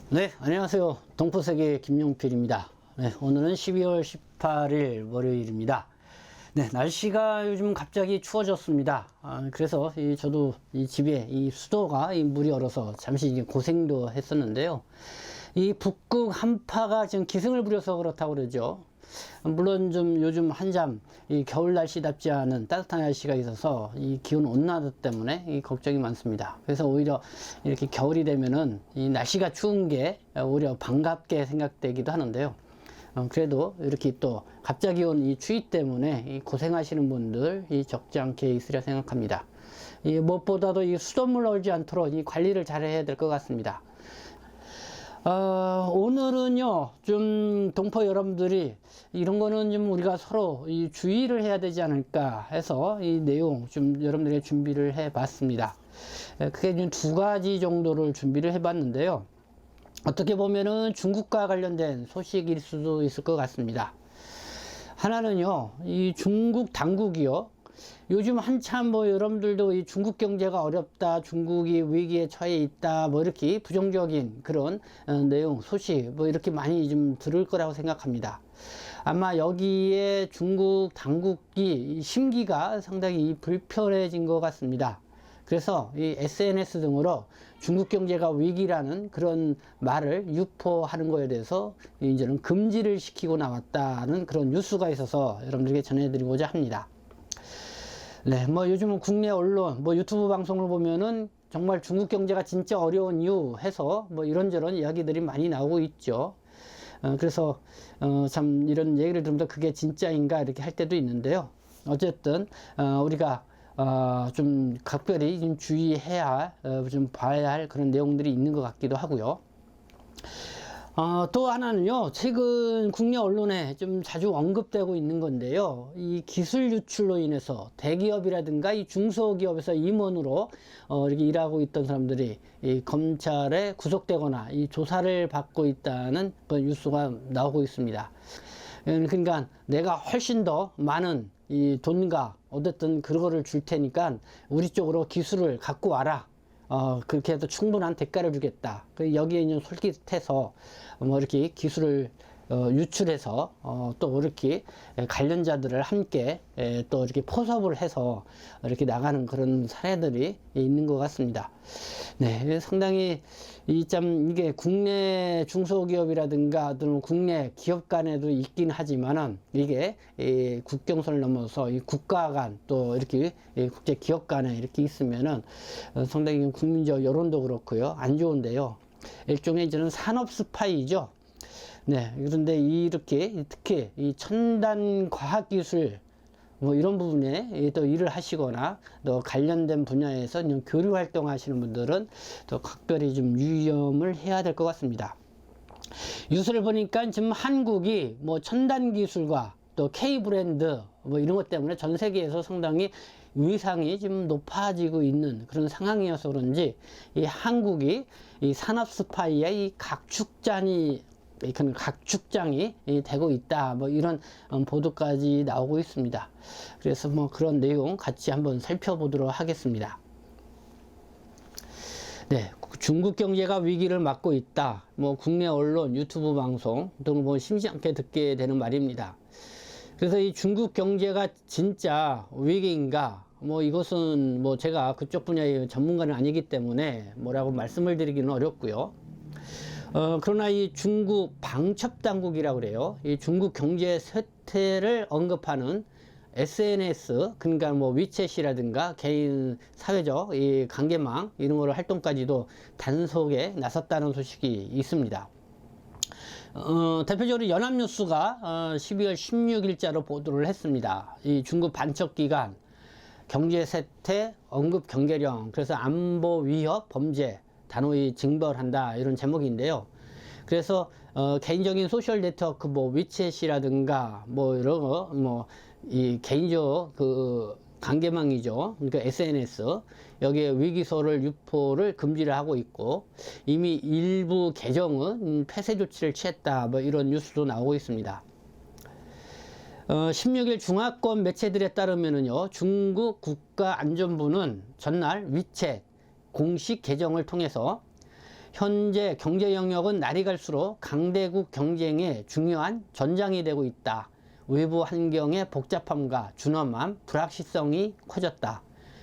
네, 안녕하세요. 동포세계 김용필입니다. 네, 오늘은 12월 18일 월요일입니다. 네, 날씨가 요즘 갑자기 추워졌습니다. 그래서 저도 이 집에 이 수도가 물이 얼어서 잠시 고생도 했었는데요. 이 북극 한파가 지금 기승을 부려서 그렇다고 그러죠. 물론 좀 요즘 한잠 이 겨울 날씨답지 않은 따뜻한 날씨가 있어서 이 기온 온난화 때문에 이 걱정이 많습니다. 그래서 오히려 이렇게 겨울이 되면은 이 날씨가 추운 게 오히려 반갑게 생각되기도 하는데요. 그래도 이렇게 또 갑자기 온 이 추위 때문에 이 고생하시는 분들 이 적지 않게 있으려 생각합니다. 이 무엇보다도 이 수돗물 얼지 않도록 이 관리를 잘 해야 될 것 같습니다. 오늘은요, 좀 동포 여러분들이 이런 거는 좀 우리가 서로 이 주의를 해야 되지 않을까 해서 이 내용 좀 여러분들에게 준비를 해 봤습니다. 그게 좀 두 가지 정도를 준비를 해 봤는데요. 어떻게 보면은 중국과 관련된 소식일 수도 있을 것 같습니다. 하나는요, 이 중국 당국이요. 요즘 한참 뭐 여러분들도 이 중국 경제가 어렵다, 중국이 위기에 처해 있다, 뭐 이렇게 부정적인 그런 내용, 소식 뭐 이렇게 많이 좀 들을 거라고 생각합니다. 아마 여기에 중국 당국이 심기가 상당히 불편해진 것 같습니다. 그래서 이 SNS 등으로 중국 경제가 위기라는 그런 말을 유포하는 거에 대해서 이제는 금지를 시키고 나왔다는 그런 뉴스가 있어서 여러분들에게 전해드리고자 합니다. 네, 뭐 요즘은 국내 언론, 뭐 유튜브 방송을 보면은 정말 중국 경제가 진짜 어려운 이유 해서 뭐 이런저런 이야기들이 많이 나오고 있죠. 그래서 참 이런 얘기를 들으면서 그게 진짜인가 이렇게 할 때도 있는데요. 어쨌든 우리가 좀 각별히 좀 주의해야 좀 봐야 할 그런 내용들이 있는 것 같기도 하고요. 또 하나는요, 최근 국내 언론에 좀 자주 언급되고 있는 건데요. 이 기술 유출로 인해서 대기업이라든가 이 중소기업에서 임원으로 이렇게 일하고 있던 사람들이 이 검찰에 구속되거나 이 조사를 받고 있다는 그런 뉴스가 나오고 있습니다. 그러니까 내가 훨씬 더 많은 이 돈과 어쨌든 그거를 줄 테니까 우리 쪽으로 기술을 갖고 와라. 그렇게 해도 충분한 대가를 주겠다. 여기에 있는 솔깃해서 뭐 이렇게 기술을 유출해서 또 이렇게 관련자들을 함께 또 이렇게 포섭을 해서 이렇게 나가는 그런 사례들이 있는 것 같습니다. 네, 상당히 이게 국내 중소기업이라든가 또는 국내 기업 간에도 있긴 하지만은 이게 국경선을 넘어서 이 국가 간 또 이렇게 국제 기업 간에 이렇게 있으면은 상당히 국민적 여론도 그렇고요, 안 좋은데요. 일종의 저는 산업 스파이죠. 네, 그런데 이렇게 특히 이 첨단 과학기술 뭐 이런 부분에 또 일을 하시거나 또 관련된 분야에서 교류 활동하시는 분들은 또 각별히 좀 유념을 해야 될 것 같습니다. 뉴스를 보니까 지금 한국이 뭐 첨단 기술과 또 K 브랜드 뭐 이런 것 때문에 전 세계에서 상당히 위상이 좀 높아지고 있는 그런 상황이어서 그런지 이 한국이 이 산업 스파이의 이 각축장이 되고 있다, 뭐 이런 보도까지 나오고 있습니다. 그래서 뭐 그런 내용 같이 한번 살펴보도록 하겠습니다. 네, 중국 경제가 위기를 맞고 있다. 뭐 국내 언론, 유튜브 방송 등을 뭐 심지 않게 듣게 되는 말입니다. 그래서 이 중국 경제가 진짜 위기인가? 뭐 이것은 뭐 제가 그쪽 분야의 전문가는 아니기 때문에 뭐라고 말씀을 드리기는 어렵고요. 그러나 이 중국 방첩당국이라고 그래요. 이 중국 경제 쇠퇴를 언급하는 SNS, 그러니까 뭐 위챗이라든가 개인 사회적 이 관계망 이런 거를 활동까지도 단속에 나섰다는 소식이 있습니다. 대표적으로 연합뉴스가 12월 16일자로 보도를 했습니다. 이 중국 반척기관 경제쇠퇴 언급 경계령, 그래서 안보 위협 범죄 단호히 징벌한다, 이런 제목인데요. 그래서 개인적인 소셜 네트워크 뭐 위챗이라든가 뭐 이런 거 뭐 이 개인적 그 관계망이죠. 그러니까 SNS 여기에 위기소를 유포를 금지를 하고 있고 이미 일부 계정은 폐쇄 조치를 취했다, 뭐 이런 뉴스도 나오고 있습니다. 16일 중화권 매체들에 따르면은요, 중국 국가안전부는 전날 위챗 공식 계정을 통해서 현재 경제 영역은 날이 갈수록 강대국 경쟁의 중요한 전장이 되고 있다. 외부 환경의 복잡함과 준엄함, 불확실성이 커졌다.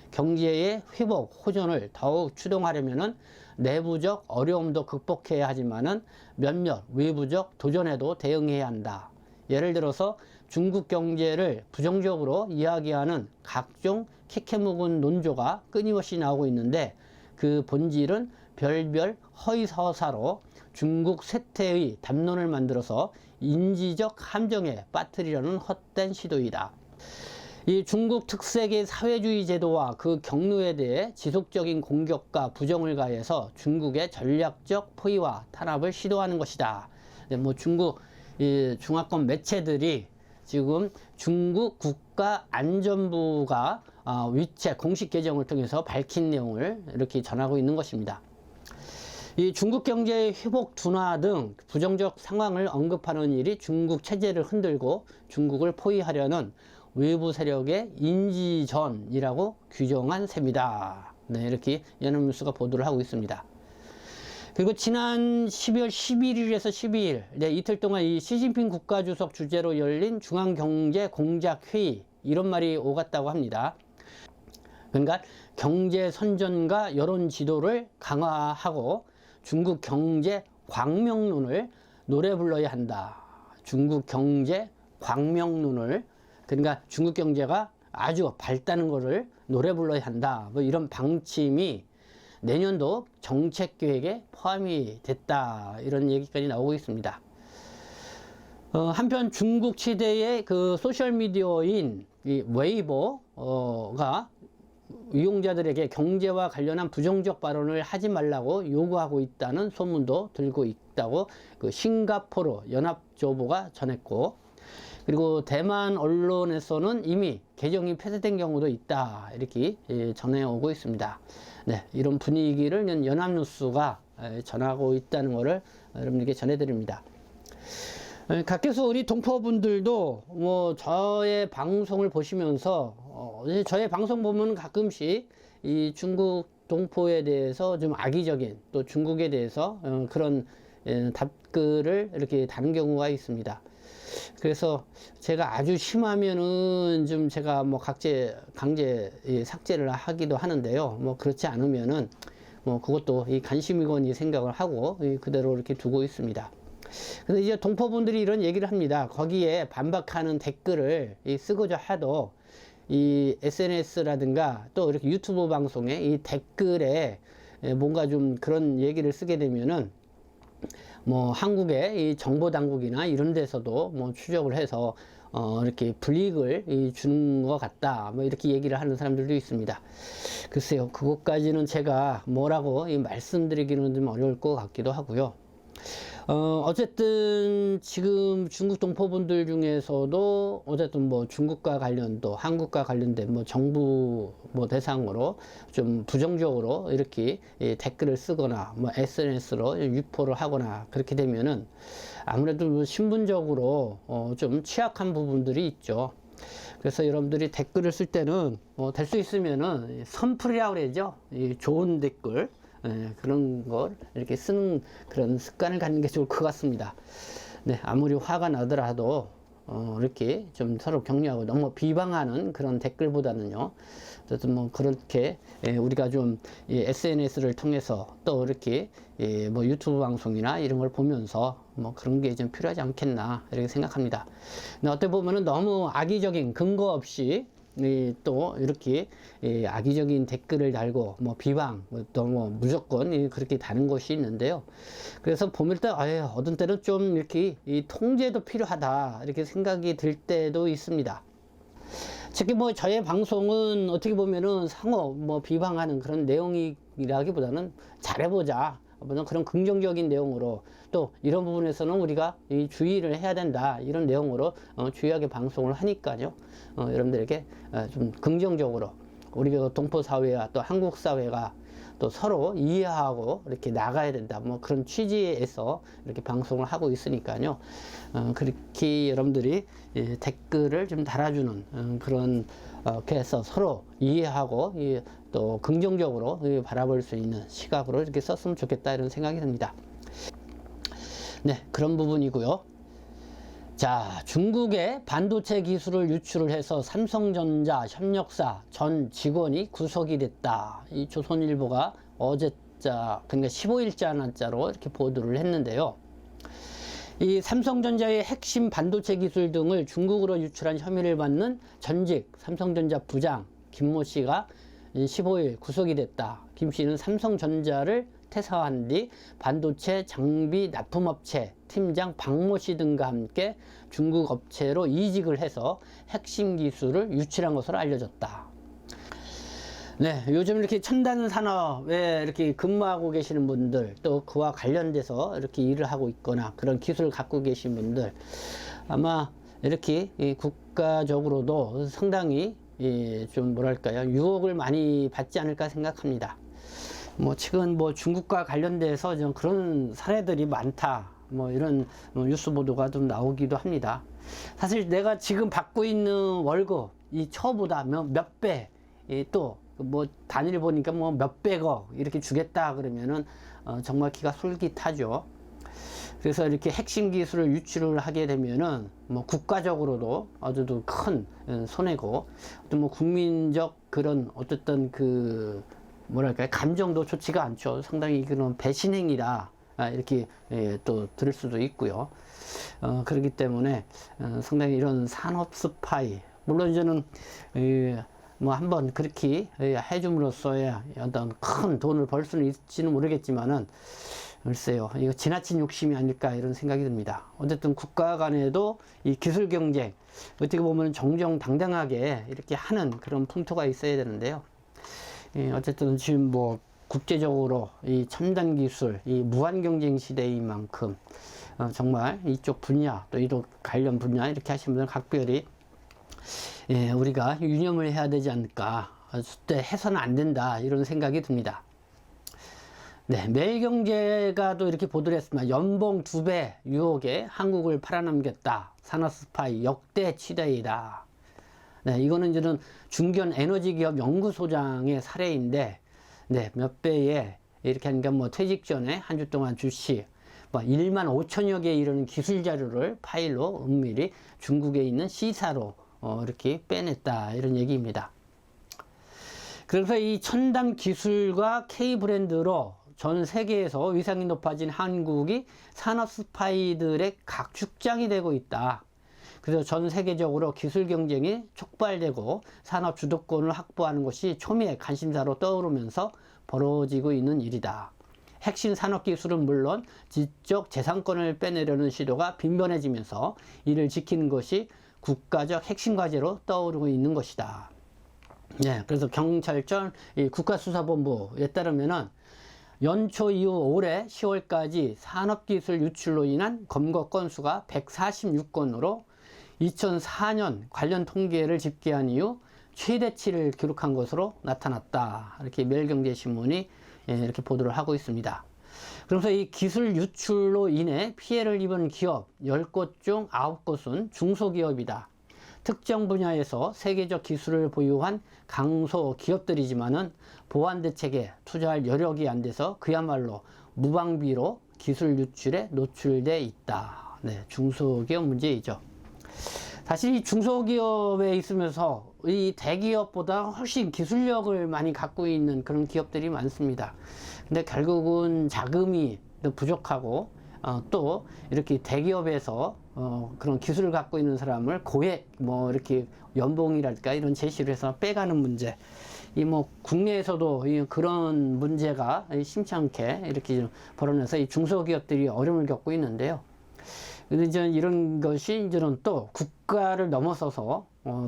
경제의 회복, 호전을 더욱 추동하려면 내부적 어려움도 극복해야 하지만은 몇몇 외부적 도전에도 대응해야 한다. 예를 들어서 중국 경제를 부정적으로 이야기하는 각종 캐캐묵은 논조가 끊임없이 나오고 있는데 그 본질은 별별 허위서사로 중국 쇠퇴의 담론을 만들어서 인지적 함정에 빠뜨리려는 헛된 시도이다. 이 중국 특색의 사회주의 제도와 그 경로에 대해 지속적인 공격과 부정을 가해서 중국의 전략적 포위와 탄압을 시도하는 것이다. 뭐 중국 중화권 매체들이 지금 중국 국가안전부가 위챗 공식 계정을 통해서 밝힌 내용을 이렇게 전하고 있는 것입니다. 이 중국 경제의 회복 둔화 등 부정적 상황을 언급하는 일이 중국 체제를 흔들고 중국을 포위하려는 외부 세력의 인지전이라고 규정한 셈이다. 네, 이렇게 연합뉴스가 보도를 하고 있습니다. 그리고 지난 12월 11일에서 12일, 네, 이틀 동안 이 시진핑 국가주석 주재로 열린 중앙경제공작회의, 이런 말이 오갔다고 합니다. 그러니까 경제 선전과 여론 지도를 강화하고 중국 경제 광명론을 노래 불러야 한다. 중국 경제 광명론을, 그러니까 중국 경제가 아주 밝다는 것을 노래 불러야 한다. 뭐 이런 방침이 내년도 정책 계획에 포함이 됐다. 이런 얘기까지 나오고 있습니다. 한편 중국 최대의 그 소셜미디어인 이 웨이보가 이용자들에게 경제와 관련한 부정적 발언을 하지 말라고 요구하고 있다는 소문도 들고 있다고 그 싱가포르 연합조보가 전했고, 그리고 대만 언론에서는 이미 계정이 폐쇄된 경우도 있다. 이렇게 전해오고 있습니다. 네, 이런 분위기를 연합뉴스가 전하고 있다는 것을 여러분에게 전해드립니다. 각계서 우리 동포분들도 뭐 저의 방송을 보시면서 저의 방송 보면 가끔씩 이 중국 동포에 대해서 좀 악의적인, 또 중국에 대해서 그런 답글을 이렇게 다는 경우가 있습니다. 그래서 제가 아주 심하면은 좀 제가 뭐 강제 삭제를 하기도 하는데요. 뭐 그렇지 않으면은 뭐 그것도 이 관심이건 생각을 하고 그대로 이렇게 두고 있습니다. 근데 이제 동포분들이 이런 얘기를 합니다. 거기에 반박하는 댓글을 쓰고자 하도 이 SNS라든가 또 이렇게 유튜브 방송에 이 댓글에 뭔가 좀 그런 얘기를 쓰게 되면은 뭐 한국의 이 정보 당국이나 이런 데서도 뭐 추적을 해서 이렇게 불이익을 주는 것 같다. 뭐 이렇게 얘기를 하는 사람들도 있습니다. 글쎄요, 그것까지는 제가 뭐라고 말씀드리기는 좀 어려울 것 같기도 하고요. 어쨌든 지금 중국 동포분들 중에서도 어쨌든 뭐 중국과 관련 또 한국과 관련된 뭐 정부 뭐 대상으로 좀 부정적으로 이렇게 댓글을 쓰거나 뭐 SNS로 유포를 하거나 그렇게 되면은 아무래도 뭐 신분적으로 좀 취약한 부분들이 있죠. 그래서 여러분들이 댓글을 쓸 때는 될 수 있으면은 선풀이라고 그러죠. 좋은 댓글. 그런 걸 이렇게 쓰는 그런 습관을 갖는 게 좋을 것 같습니다. 네, 아무리 화가 나더라도 이렇게 좀 서로 격려하고 너무 비방하는 그런 댓글보다는요. 어쨌든 뭐 그렇게 우리가 좀 SNS를 통해서 또 이렇게 뭐 유튜브 방송이나 이런 걸 보면서 뭐 그런 게 좀 필요하지 않겠나 이렇게 생각합니다. 근데 어떻게 보면은 너무 악의적인 근거 없이 또 이렇게 악의적인 댓글을 달고 뭐 비방 또 뭐 무조건 그렇게 다는 것이 있는데요. 그래서 보면 또 어떤 때는 좀 이렇게 통제도 필요하다 이렇게 생각이 들 때도 있습니다. 특히 뭐 저의 방송은 어떻게 보면은 상호 뭐 비방하는 그런 내용이라기보다는 잘해보자 그런 긍정적인 내용으로 또 이런 부분에서는 우리가 주의를 해야 된다 이런 내용으로 주의하게 방송을 하니까요. 여러분들에게 좀 긍정적으로 우리 동포 사회와 또 한국 사회가 또 서로 이해하고 이렇게 나가야 된다 뭐 그런 취지에서 이렇게 방송을 하고 있으니까요. 그렇게 여러분들이 댓글을 좀 달아주는 그런 이렇게 해서 서로 이해하고 또 긍정적으로 바라볼 수 있는 시각으로 이렇게 썼으면 좋겠다 이런 생각이 듭니다. 네, 그런 부분이고요. 자, 중국의 반도체 기술을 유출을 해서 삼성전자 협력사 전 직원이 구속이 됐다. 이 조선일보가 어제자, 그러니까 15일자 날짜로 이렇게 보도를 했는데요. 이 삼성전자의 핵심 반도체 기술 등을 중국으로 유출한 혐의를 받는 전직 삼성전자 부장 김모 씨가 15일 구속이 됐다. 김 씨는 삼성전자를 퇴사한 뒤 반도체 장비 납품업체 팀장 박모 씨 등과 함께 중국 업체로 이직을 해서 핵심 기술을 유출한 것으로 알려졌다. 네, 요즘 이렇게 첨단 산업에 이렇게 근무하고 계시는 분들, 또 그와 관련돼서 이렇게 일을 하고 있거나 그런 기술을 갖고 계신 분들, 아마 이렇게 국가적으로도 상당히 좀 뭐랄까요, 유혹을 많이 받지 않을까 생각합니다. 뭐 지금 뭐 중국과 관련돼서 좀 그런 사례들이 많다, 뭐 이런 뉴스 보도가 좀 나오기도 합니다. 사실 내가 지금 받고 있는 월급 이 처보다 몇 배, 또 뭐 단위를 보니까 뭐 몇백억 이렇게 주겠다 그러면은 정말 기가 솔깃하죠. 그래서 이렇게 핵심 기술을 유출을 하게 되면은 뭐 국가적으로도 아주 큰 손해고, 또 뭐 국민적 그런 어쨌든 그 뭐랄까요, 감정도 좋지가 않죠. 상당히 그런 배신행위다 이렇게 또 들을 수도 있고요. 그렇기 때문에 상당히 이런 산업 스파이, 물론 저는 뭐 한번 그렇게 해줌으로써야 어떤 큰 돈을 벌 수는 있지는 모르겠지만은, 글쎄요, 이거 지나친 욕심이 아닐까 이런 생각이 듭니다. 어쨌든 국가 간에도 이 기술 경쟁 어떻게 보면 정정당당하게 이렇게 하는 그런 풍토가 있어야 되는데요. 어쨌든 지금 뭐 국제적으로 이 첨단 기술, 이 무한 경쟁 시대인 만큼 정말 이쪽 분야, 또 이쪽 관련 분야 이렇게 하시는 분들 각별히 우리가 유념을 해야 되지 않을까, 절대 해서는 안 된다 이런 생각이 듭니다. 네, 매일경제가 또 이렇게 보도를 했습니다. 연봉 2배 유혹에 한국을 팔아넘겼다. 산업 스파이 역대 최대이다. 네, 이거는 저는 중견 에너지 기업 연구소장의 사례인데, 네, 몇 배에 이렇게 하니까 뭐 퇴직 전에 한 주 동안 주식 뭐 1만 5천여 개에 이르는 기술 자료를 파일로 은밀히 중국에 있는 C사로 이렇게 빼냈다 이런 얘기입니다. 그래서 이 첨단 기술과 K 브랜드로 전 세계에서 위상이 높아진 한국이 산업 스파이들의 각축장이 되고 있다. 그래서 전 세계적으로 기술 경쟁이 촉발되고 산업 주도권을 확보하는 것이 초미의 관심사로 떠오르면서 벌어지고 있는 일이다. 핵심 산업 기술은 물론 지적 재산권을 빼내려는 시도가 빈번해지면서 이를 지키는 것이 국가적 핵심 과제로 떠오르고 있는 것이다. 네, 그래서 경찰청 국가수사본부에 따르면은 연초 이후 올해 10월까지 산업기술 유출로 인한 검거 건수가 146건으로 2004년 관련 통계를 집계한 이후 최대치를 기록한 것으로 나타났다. 이렇게 매일경제신문이 이렇게 보도를 하고 있습니다. 그래서 이 기술 유출로 인해 피해를 입은 기업 10곳 중 9곳은 중소기업이다. 특정 분야에서 세계적 기술을 보유한 강소 기업들이지만은 보안 대책에 투자할 여력이 안 돼서 그야말로 무방비로 기술 유출에 노출돼 있다. 네, 중소기업 문제이죠. 사실 이 중소기업에 있으면서 이 대기업보다 훨씬 기술력을 많이 갖고 있는 그런 기업들이 많습니다. 근데 결국은 자금이 부족하고 또 이렇게 대기업에서 그런 기술을 갖고 있는 사람을 고액 뭐 이렇게 연봉이랄까 이런 제시를 해서 빼가는 문제, 이 뭐 국내에서도 그런 문제가 심찮게 이렇게 벌어져서 이 중소기업들이 어려움을 겪고 있는데요. 근데 이제 이런 것이 이제는 또 국가를 넘어서서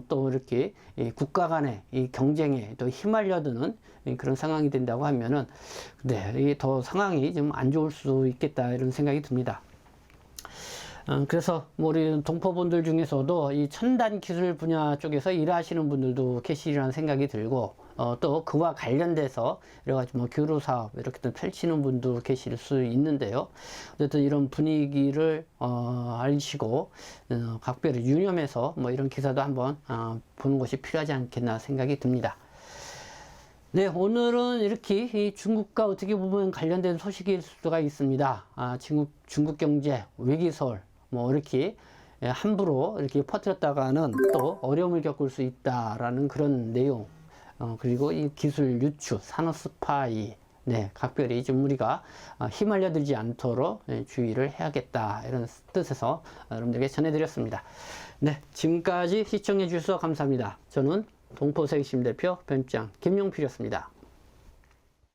또 이렇게 국가 간의 이 경쟁에 또 휘말려드는 그런 상황이 된다고 하면은, 네, 이게 더 상황이 좀 안 좋을 수 있겠다 이런 생각이 듭니다. 그래서 뭐 우리 동포분들 중에서도 이 첨단 기술 분야 쪽에서 일하시는 분들도 계시리라는 생각이 들고, 또 그와 관련돼서 여러 가지 뭐 교류 사업 이렇게 또 펼치는 분도 계실 수 있는데요. 어쨌든 이런 분위기를 알시고 각별히 유념해서 뭐 이런 기사도 한번 보는 것이 필요하지 않겠나 생각이 듭니다. 네, 오늘은 이렇게 이 중국과 어떻게 보면 관련된 소식일 수가 있습니다. 중국 경제 위기설 뭐 이렇게 함부로 이렇게 퍼뜨렸다가는 또 어려움을 겪을 수 있다라는 그런 내용. 그리고 이 기술 유출, 산업 스파이, 네, 각별히 좀 우리가 휘말려들지 않도록 주의를 해야겠다 이런 뜻에서 여러분들에게 전해드렸습니다. 네, 지금까지 시청해 주셔서 감사합니다. 저는 동포생심 대표 변장 김용필이었습니다.